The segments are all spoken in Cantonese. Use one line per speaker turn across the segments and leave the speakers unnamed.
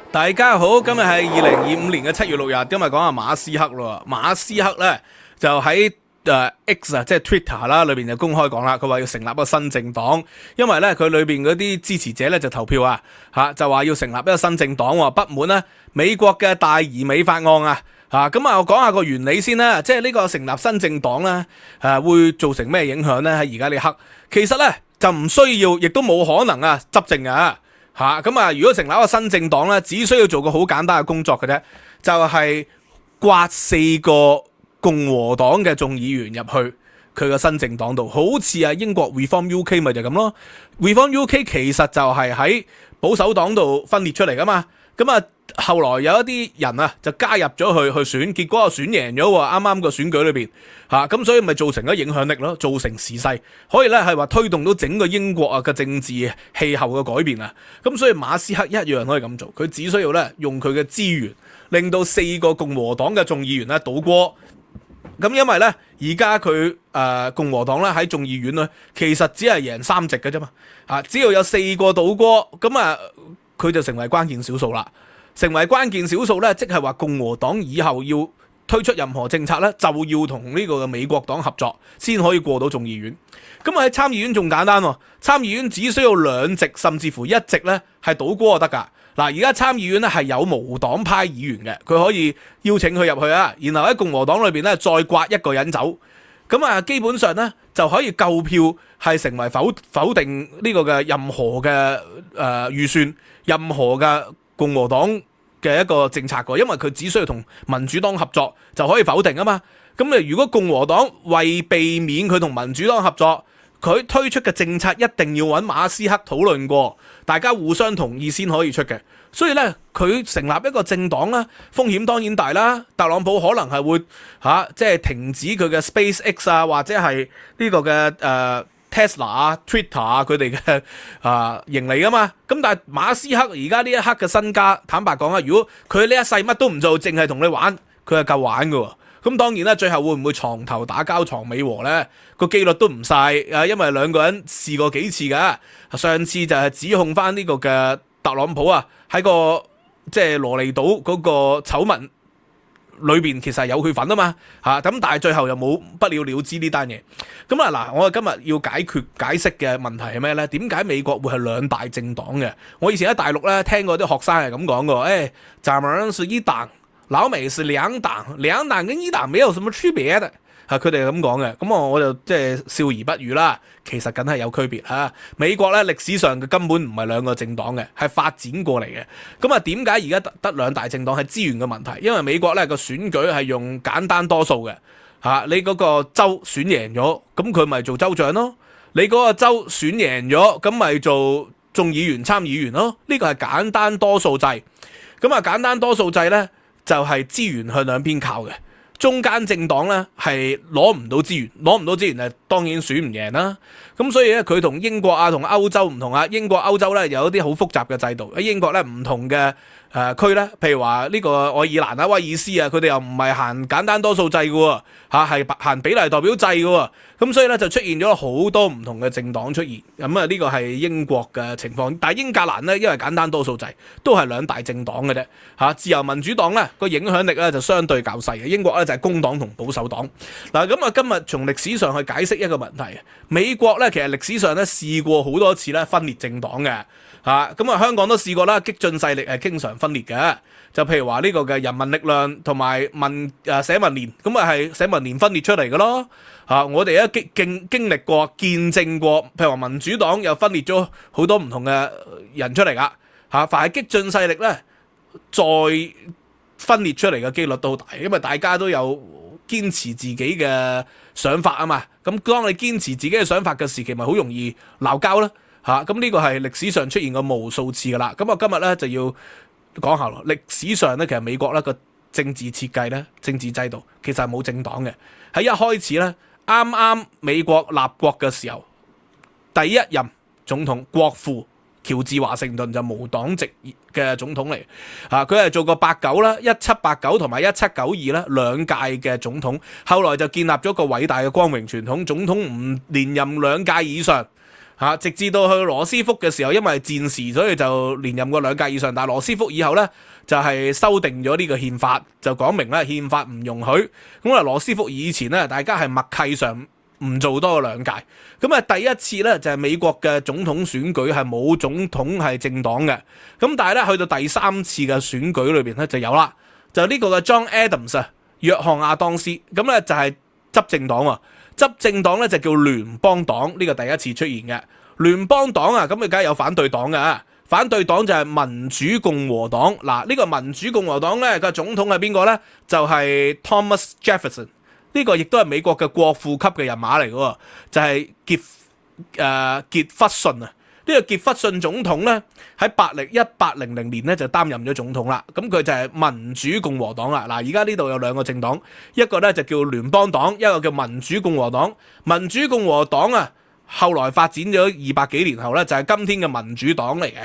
大家好，今日係2025年嘅7月6日，今日講下馬斯克咯。馬斯克咧就喺X 啊，即係 Twitter 啦，裏邊就公開講啦，佢話要成立一個新政黨，因為咧佢裏邊嗰啲支持者咧就投票就話要成立一個新政黨，不滿咧美國嘅大移美法案咁我講下個原理先啦，即係呢個成立新政黨咧會造成咩影響咧？喺而家呢刻，其實咧就唔需要，亦都冇可能執政如果成立一個新政黨咧，只需要做個好簡單嘅工作嘅啫，就係刮4個共和黨嘅眾議員入去佢個新政黨度，好似英國 Reform UK 咪就咁咯。Reform UK 其實就係喺保守黨度分裂出嚟噶嘛，後來有一啲人就加入咗去選，結果又選贏咗喎，啱啱個選舉裏邊咁所以咪造成咗影響力咯，造成時勢，可以咧係話推動到整個英國嘅政治氣候嘅改變咁所以馬斯克一樣可以咁做，佢只需要咧用佢嘅資源，令到4個共和黨嘅眾議員咧倒戈。咁因為咧而家佢共和黨咧喺眾議院咧其實只係贏3席嘅啫嘛，只要有4個倒戈，咁佢就成為關鍵少數啦。成為關鍵少數咧，即係話共和黨以後要推出任何政策咧，就要同呢個美國黨合作，先可以過到眾議院。咁喺參議院仲簡單喎，參議院只需要2席甚至乎1席咧係倒戈就得㗎。嗱，而家參議院咧係有無黨派議員嘅，佢可以邀請佢入去然後喺共和黨裏邊咧再刮一個人走，咁基本上咧就可以夠票係成為否定呢個嘅任何嘅預算，任何嘅共和黨嘅一個政策㗎，因為佢只需要同民主黨合作就可以否定啊嘛。咁如果共和黨為避免佢同民主黨合作，佢推出嘅政策一定要揾馬斯克討論過，大家互相同意先可以出嘅。所以咧，佢成立一個政黨咧，風險當然大啦。特朗普可能係會即係停止佢嘅 SpaceX 或者係呢個嘅Tesla Twitter 佢哋嘅盈利噶嘛。咁但係馬斯克而家呢一刻嘅身家，坦白講如果佢呢一世乜都唔做，淨係同你玩，佢係夠玩噶。咁當然啦，最後會唔會床頭打交床尾和呢？個機率都唔細因為兩個人試過幾次噶。上次就係指控翻呢個嘅特朗普喺個即係羅利島嗰個醜聞裏邊其實係有佢份嘛咁但係最後又冇不了了之呢單嘢。咁嗱，我哋今日要解釋嘅問題係咩呢？點解美國會係2大政黨嘅？我以前喺大陸咧聽過啲學生係咁講過，咱們是一黨，老美是2黨，兩黨跟一黨沒有什麼區別的。佢哋係咁講嘅，咁我就即係笑而不語啦。其實梗係有區別美國咧歷史上嘅根本唔係2個政黨嘅，係發展過嚟嘅。咁點解而家得2大政黨係資源嘅問題？因為美國咧個選舉係用簡單多數嘅你嗰個州選贏咗，咁佢咪做州長咯；你嗰個州選贏咗，咁咪做眾議員、參議員咯。呢個係簡單多數制。咁簡單多數制咧就係資源向兩邊靠嘅。中間政黨咧係攞唔到資源當然選唔贏啦。咁所以咧佢同英國同歐洲唔同英國歐洲咧有一啲好複雜嘅制度。喺英國咧唔同嘅區咧，譬如話呢個愛爾蘭威爾斯佢哋又唔係行簡單多數制嘅喎係行比例代表制嘅喎。咁所以咧就出現咗好多唔同嘅政黨出現。咁呢個係英國嘅情況，但係英格蘭咧因為簡單多數制都係2大政黨嘅啫自由民主黨咧個影響力咧就相對較細嘅。英國咧就係工黨同保守黨。嗱，咁今日從歷史上去解釋一個問題。美國咧其實歷史上咧試過好多次咧分裂政黨嘅香港都試過啦，激進勢力係經常分裂嘅。就譬如話呢個嘅人民力量同埋社民連，咁係社民連分裂出嚟嘅咯我哋經歷過見證過，譬如話民主黨又分裂咗好多唔同嘅人出嚟噶凡係激進勢力咧再分裂出嚟嘅機率都好大，因為大家都有堅持自己嘅想法嘛。咁當你堅持自己嘅想法嘅時期，咪好容易鬧交啦咁呢個係歷史上出現過無數次噶啦。咁我今日咧就要講下咯。歷史上咧其實美國咧個政治設計咧、政治制度其實係冇政黨嘅。喺一開始咧，啱啱美國立國嘅時候，第一任總統國父喬治華盛頓就無黨籍嘅總統嚟佢係做過89啦、1789同埋1792啦2屆嘅總統，後來就建立咗個偉大嘅光榮傳統，總統唔連任2屆以上直至到去羅斯福嘅時候，因為戰時，所以就連任過2屆以上。但係羅斯福以後咧，就係修訂咗呢個憲法，就講明咧憲法唔容許。咁啊，羅斯福以前咧，大家係默契上唔做多過2屆。咁啊，第一次咧就係美國嘅總統選舉係冇總統係政黨嘅。咁但係咧去到第3次嘅選舉裏邊咧就有啦，就呢個嘅 John Adams 啊，約翰亞當斯。咁咧就係執政黨喎。執政黨咧就叫聯邦黨，呢個第一次出現嘅聯邦黨啊，咁佢梗係有反對黨嘅，反對黨就係民主共和黨。嗱，呢個民主共和黨咧個總統係邊個咧？就係 Thomas Jefferson， 呢個亦都係美國嘅國父級嘅人馬嚟嘅，就係傑弗遜啊。呢個傑弗遜總統咧喺1800年咧就擔任咗總統啦，咁佢就係民主共和黨啦。嗱，而家呢度有2個政黨，一個咧就叫聯邦黨，一個叫民主共和黨。民主共和黨啊，後來發展咗200幾年後咧，就係今天嘅民主黨嚟嘅。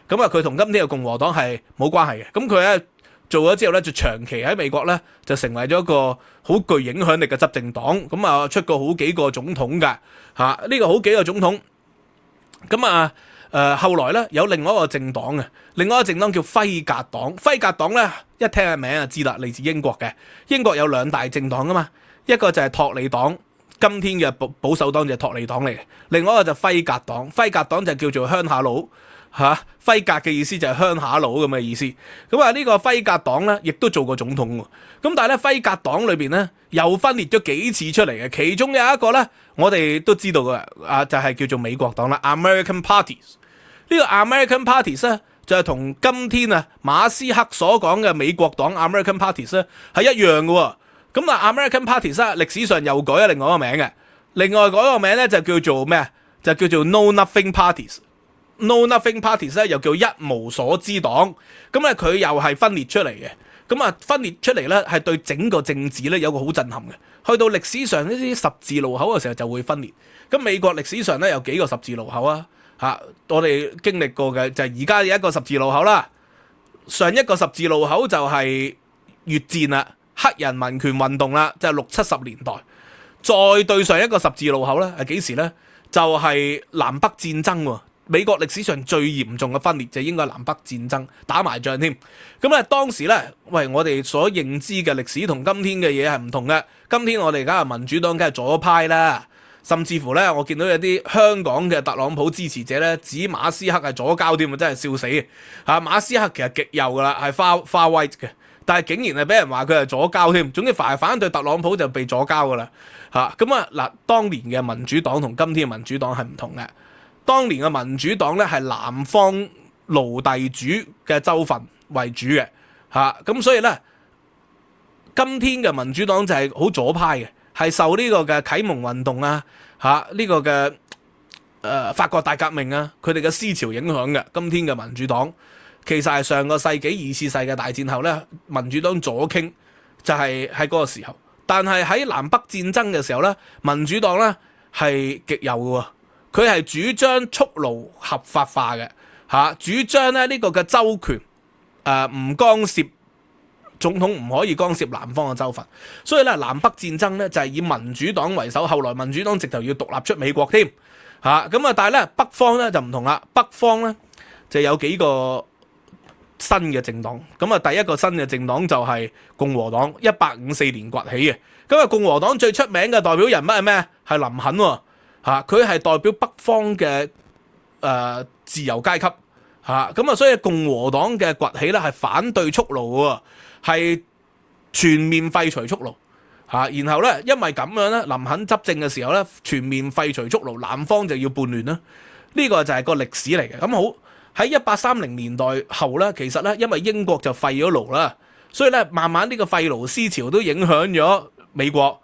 咁啊，佢同今天嘅共和黨係冇關係嘅。咁佢咧做咗之後咧，就長期喺美國咧就成為咗一個好具影響力嘅執政黨。咁啊，出過好幾個總統㗎嚇，呢個好幾個總統。咁啊，後來咧有另外一個政黨嘅，另外一個政黨叫輝格黨。輝格黨咧一聽個名就知啦，嚟自英國嘅。英國有2大政黨噶嘛，一個就係托利黨，今天嘅保守黨就係托利黨嚟嘅。另外一個就輝格黨，輝格黨就叫做鄉下佬嚇。輝格嘅意思就係鄉下佬咁嘅意思。咁啊，呢個輝格黨咧亦都做過總統喎。咁但係咧輝格黨裏邊咧又分裂咗幾次出嚟嘅，其中有一個咧我哋都知道嘅啊，就係叫做美國黨啦 ，American Parties。呢個 American Parties 咧就係同今天啊馬斯克所講嘅美國黨 American Parties 咧係一樣嘅喎。咁啊 American Parties 咧歷史上又改咗另外一個名嘅，另外改個名咧就叫做咩啊？就叫做 Know Nothing Parties。Know Nothing Parties 咧又叫一無所知黨。咁咧佢又係分裂出嚟嘅。咁啊，分裂出嚟咧，係對整個政治咧有個好震撼嘅。去到歷史上呢啲十字路口嘅時候就會分裂。咁美國歷史上咧有幾個十字路口啊？我哋經歷過嘅就係而家有一個十字路口啦。上一個十字路口就係越戰啦，黑人民權運動啦，就係60、70年代。再對上一個十字路口咧係幾時咧？就係南北戰爭喎。美國歷史上最嚴重嘅分裂就應該係南北戰爭，打埋仗添。咁咧當時咧，喂，我哋所認知嘅歷史同今天嘅嘢係唔同嘅。今天我哋而家係民主黨梗係左派啦，甚至乎咧，我見到有啲香港嘅特朗普支持者咧指馬斯克係左膠添，真係笑死嘅。馬斯克其實極右噶啦，係花 white 嘅，但係竟然係俾人話佢係左膠添。總之凡係反對特朗普就被左膠噶啦。嗱，當年嘅民主黨同今天嘅民主黨係唔同嘅。當年嘅民主黨咧係南方奴隸主嘅州份為主嘅，咁所以咧，今天嘅民主黨就係好左派嘅，係受呢個嘅啟蒙運動啊，呢個嘅法國大革命啊，佢哋嘅思潮影響嘅。今天嘅民主黨其實係上個世紀2次世界大戰後咧，民主黨左傾就係喺嗰個時候，但係喺南北戰爭嘅時候咧，民主黨咧係極右嘅喎。佢係主張蓄奴合法化嘅，主張咧呢個嘅州權唔干涉總統，唔可以干涉南方嘅州份。所以咧南北戰爭咧就係以民主黨為首，後來民主黨直頭要獨立出美國添，但係咧北方咧就唔同啦，北方咧就有幾個新嘅政黨。第一個新嘅政黨就係共和黨，1854年崛起嘅。共和黨最出名嘅代表人物係咩？係林肯喎。佢係代表北方嘅自由階級，所以共和黨嘅崛起咧係反對蓄奴喎，係全面廢除蓄奴，然後咧因為咁樣咧，林肯執政嘅時候咧全面廢除蓄奴，南方就要叛亂啦。呢個就係個歷史嚟嘅。咁好，喺1830年代後咧，其實咧因為英國就廢咗奴啦，所以咧慢慢呢個廢奴思潮都影響咗美國。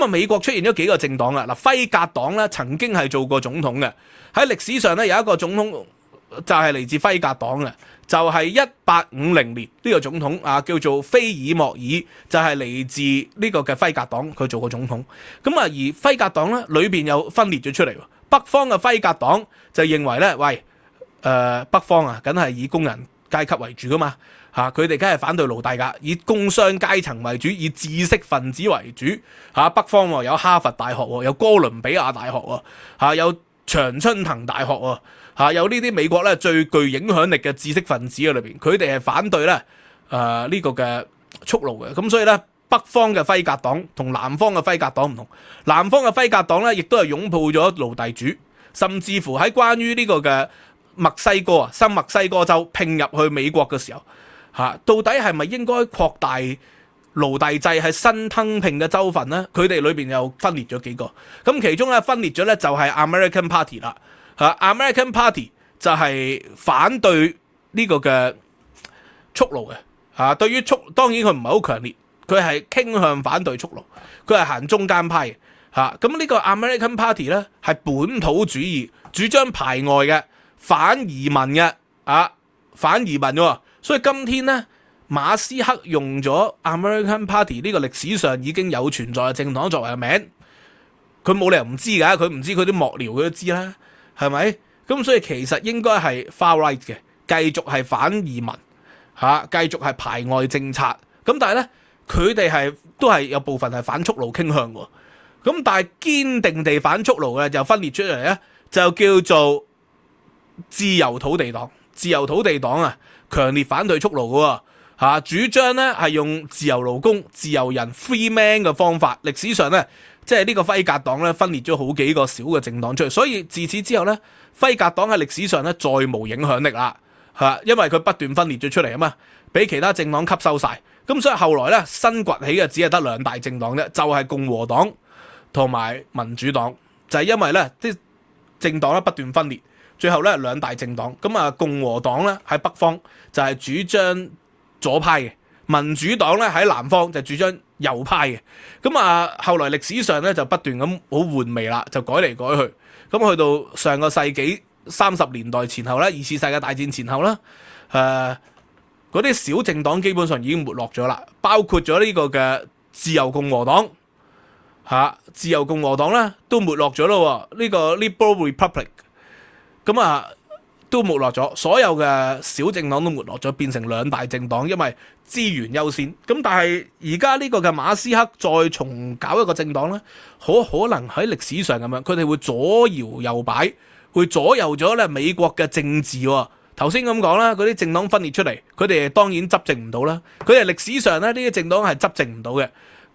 美國出現咗幾個政黨啦。輝格黨咧曾經係做過總統嘅，喺歷史上咧有一個總統就係嚟自輝格黨嘅，就係1850年呢個總統叫做菲爾莫爾，就係嚟自呢個嘅輝格黨，佢做過總統。而輝格黨咧裏邊又分裂咗出嚟，北方嘅輝格黨就認為咧，喂，北方梗係以工人階級為主噶嘛。佢哋梗係反對奴隸㗎，以工商階層為主，以知識分子為主。北方有哈佛大學，有哥倫比亞大學，有長春藤大學有呢啲美國咧最具影響力嘅知識分子喺裏邊，佢哋係反對咧呢個嘅蓄奴嘅。咁所以咧，北方嘅輝格黨同南方嘅輝格黨唔同，南方嘅輝格黨咧亦都係擁抱咗奴隸主，甚至乎喺關於呢個嘅墨西哥新墨西哥州併入去美國嘅時候，到底係咪應該擴大奴隸制係新吞併嘅州份呢？佢哋裏邊又分裂咗幾個，咁其中咧分裂咗咧就係 American Party 啦。American Party 就係反對呢個嘅蓄奴嘅，對於當然佢唔係好強烈，佢係傾向反對蓄奴，佢係行中間派嘅。咁呢個 American Party 咧係本土主義，主張排外嘅，反移民嘅，反移民喎。所以今天咧，馬斯克用咗 American Party 呢個歷史上已經有存在嘅政黨作為名，佢冇理由唔知㗎，佢唔知佢啲幕僚佢都知啦。係咪？咁所以其實應該係 far right 嘅，繼續係反移民，繼續係排外政策。咁但係咧，佢哋都係有部分係反蓄奴傾向喎。咁但係堅定地反蓄奴嘅就分裂出嚟咧，就叫做自由土地黨。自由土地黨強烈反對蓄奴嘅喎，主張咧係用自由勞工、自由人 free man 嘅方法。歷史上咧，即係呢個輝格黨咧分裂咗好幾個小嘅政黨出嚟，所以自此之後咧，輝格黨喺歷史上咧再無影響力啦，因為佢不斷分裂咗出嚟啊嘛，俾其他政黨吸收晒。咁所以後來咧新崛起嘅只係得兩大政黨啫，就係共和黨同埋民主黨，就係因為咧啲政黨咧不斷分裂，最後咧兩大政黨。咁共和黨咧喺北方就係主張左派嘅，民主黨咧喺南方就主張右派嘅。咁後來歷史上咧就不斷咁好換味啦，就改嚟改去。咁去到上個世紀30年代前後咧，二次世界大戰前後啦，嗰啲小政黨基本上已經沒落咗啦，包括咗呢個嘅自由共和黨，自由共和黨咧都沒落咗咯。呢個 Liberal Republic 咁都沒落咗，所有嘅小政黨都沒落咗，變成兩大政黨，因為資源優先。咁但係而家呢個嘅馬斯克再重搞一個政黨咧，可能喺歷史上咁樣，佢哋會左搖右擺，會左右咗咧美國嘅政治。頭先咁講啦，嗰啲政黨分裂出嚟，佢哋當然執政唔到啦。佢哋歷史上咧呢啲政黨係執政唔到嘅。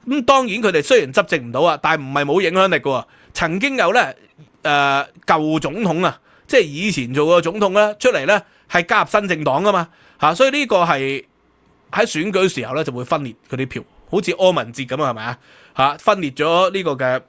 咁當然佢哋雖然執政唔到但係唔係冇影響力嘅。曾經有咧舊總統即係以前做過總統咧，出嚟咧係加入新政黨噶嘛，所以呢個係喺選舉時候咧就會分裂嗰啲票，好似柯文哲咁係咪分裂咗呢個嘅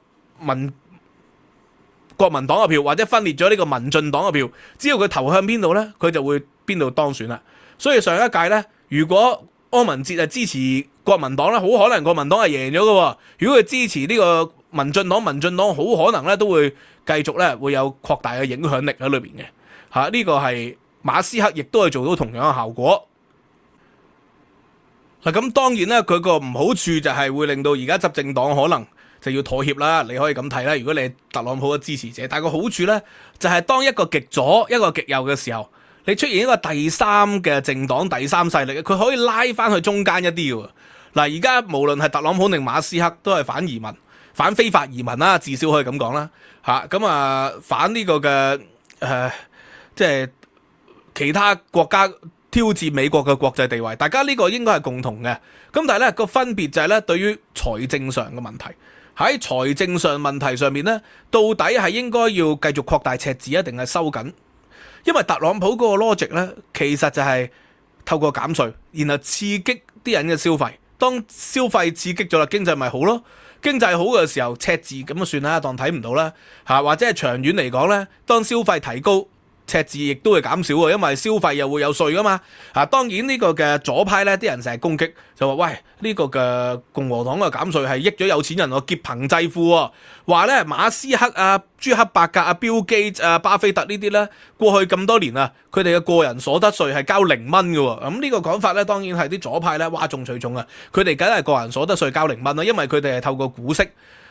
國民黨嘅票，或者分裂咗呢個民進黨嘅票，只要佢投向邊度咧，佢就會邊度當選啦。所以上一屆咧，如果柯文哲係支持國民黨咧，好可能國民黨係贏咗嘅。如果佢支持呢個民進黨好可能咧都會繼續咧會有擴大嘅影響力喺裏邊嘅。呢個係馬斯克亦都係做到同樣嘅效果。咁當然咧，佢個唔好處就係會令到而家執政黨可能就要妥協啦。你可以咁睇啦，如果你係特朗普嘅支持者，但係個好處咧就係當一個極左一個極右嘅時候，你出現一個第三嘅政黨、第三勢力，佢可以拉翻去中間一啲嘅。而家無論係特朗普定馬斯克都係反移民、反非法移民啦，至少可以咁講啦。反呢個嘅即係其他國家挑戰美國嘅國際地位，大家呢個應該係共同嘅。咁但係咧個分別就係咧，對於財政上嘅問題，喺財政上問題上面咧，到底係應該要繼續擴大赤字定係收緊？因為特朗普嗰個 logic 咧，其實就係透過減稅，然後刺激啲人嘅消費。當消費刺激咗啦，經濟咪好咯。經濟好嘅時候，赤字咁就算啦，當睇唔到啦。或者係長遠嚟講咧，當消費提高，赤字亦都會減少喎，因為消費又會有稅噶嘛。當然呢個嘅左派咧，啲人成日攻擊，就話喂，呢個嘅共和黨嘅減稅係益咗有錢人喎，劫貧濟富喎。話咧馬斯克朱克伯格Bill Gates巴菲特呢啲咧，過去咁多年佢哋嘅個人所得稅係交0蚊嘅喎。咁呢個講法咧，當然係啲左派咧嘩眾取寵啊。佢哋梗係個人所得稅交0蚊啦，因為佢哋係透過股息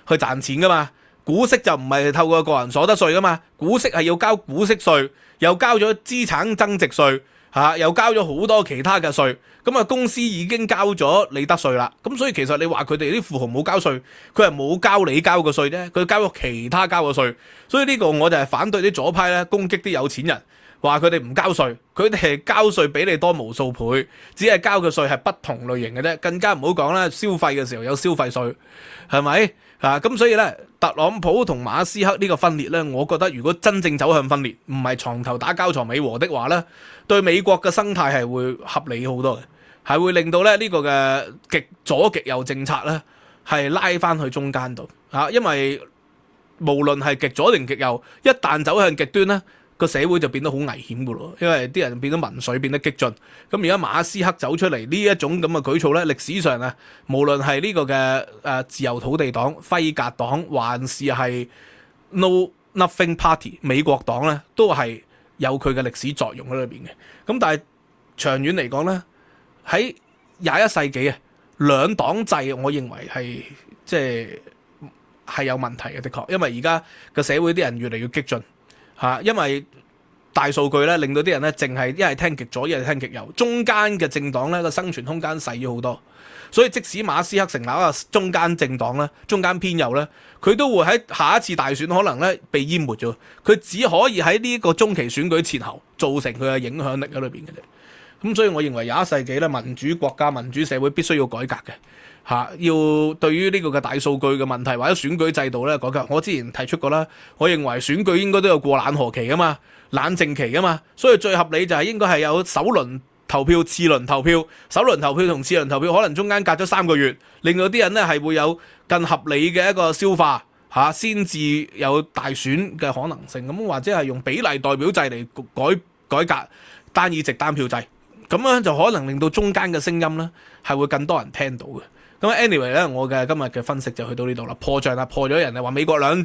去賺錢噶嘛。股息就唔係透過個人所得稅噶嘛，股息係要交股息稅，又交咗資產增值稅，又交咗好多其他嘅稅，咁啊公司已經交咗利得稅啦，咁所以其實你話佢哋啲富豪冇交稅，佢係冇交你交嘅稅啫，佢交咗其他交嘅稅，所以呢個我就係反對啲左派咧攻擊啲有錢人，話佢哋唔交稅，佢哋係交稅比你多無數倍，只係交嘅稅係不同類型嘅啫，更加唔好講啦，消費嘅時候有消費稅，係咪？咁所以咧，特朗普同馬斯克呢個分裂咧，我覺得如果真正走向分裂，唔係床頭打交床尾和的話咧，對美國嘅生態係會合理好多嘅，係會令到咧呢個嘅極左極右政策咧係拉翻去中間度因為無論係極左定極右，一旦走向極端咧，個社會就變得好危險噶咯，因為啲人變得民粹變得激進。咁而家馬斯克走出嚟呢一種咁嘅舉措咧，歷史上啊，無論係呢個嘅自由土地黨、輝格黨，還是係 No Nothing Party 美國黨咧，都係有佢嘅歷史作用喺裏邊嘅。咁但係長遠嚟講咧，喺21世紀啊，兩黨制我認為係係有問題嘅，的確，因為而家個社會啲人越嚟越激進。因為大數據咧令到啲人咧淨係一係聽極左，一係聽極右，中間嘅政黨咧個生存空間細咗好多，所以即使馬斯克成立一個中間政黨咧，中間偏右咧，佢都會喺下一次大選可能咧被淹沒咗，佢只可以喺呢個中期選舉前後造成佢嘅影響力喺裏邊嘅啫。咁所以我認為21世紀咧民主國家、民主社會必須要改革嘅。要對於呢個嘅大數據嘅問題或者選舉制度咧改革，我之前提出過啦。我認為選舉應該都有過冷河期噶嘛，冷靜期噶嘛，所以最合理就係應該係有首輪投票、次輪投票。首輪投票同次輪投票可能中間隔咗3個月，令到啲人咧係會有更合理嘅一個消化先至有大選嘅可能性。咁或者係用比例代表制嚟改革單議席單票制，咁樣就可能令到中間嘅聲音咧係會更多人聽到嘅。咁 anyway 咧，我嘅今日嘅分析就去到呢度啦。破咗人哋話美國兩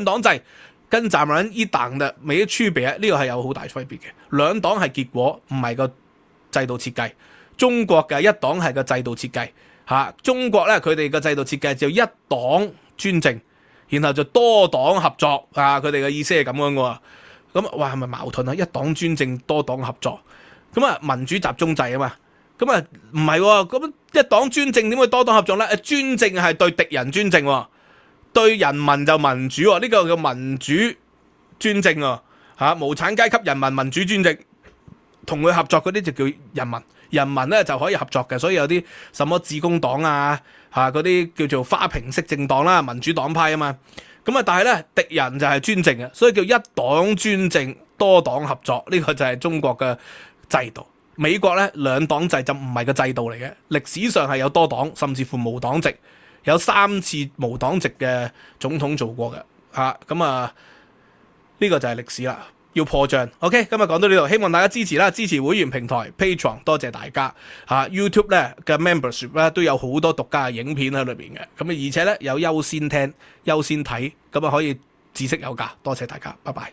黨制跟咱們一黨嘅沒區別，呢個係有好大分別嘅。兩黨係結果，唔係個制度設計。中國嘅一黨係個制度設計中國咧佢哋嘅制度設計就一黨專政，然後就多黨合作佢哋嘅意思係咁樣嘅喎。咁哇係咪矛盾啊？一黨專政多黨合作，咁民主集中制啊嘛。咁唔係喎，咁一黨專政點會多黨合作咧？專政係對敵人專政喎，對人民就民主喎，呢個叫民主專政無產階級人民民主專政，同佢合作嗰啲就叫人民，人民咧就可以合作嘅，所以有啲什麼致公黨嗰啲叫做花瓶式政黨啦，民主黨派啊嘛。咁但係咧敵人就係專政嘅，所以叫一黨專政多黨合作，呢個就係中國嘅制度。美國咧兩黨制就唔係個制度嚟嘅，歷史上係有多黨甚至乎無黨籍，有3次無黨籍嘅總統做過嘅呢個就係歷史啦，要破障。OK， 今日講到呢度，希望大家支持啦，支持會員平台 Patreon， 多謝大家YouTube 咧嘅 membership 咧都有好多獨家嘅影片喺裏邊嘅，咁而且咧有優先聽、優先睇，咁可以知識有價，多謝大家，拜拜。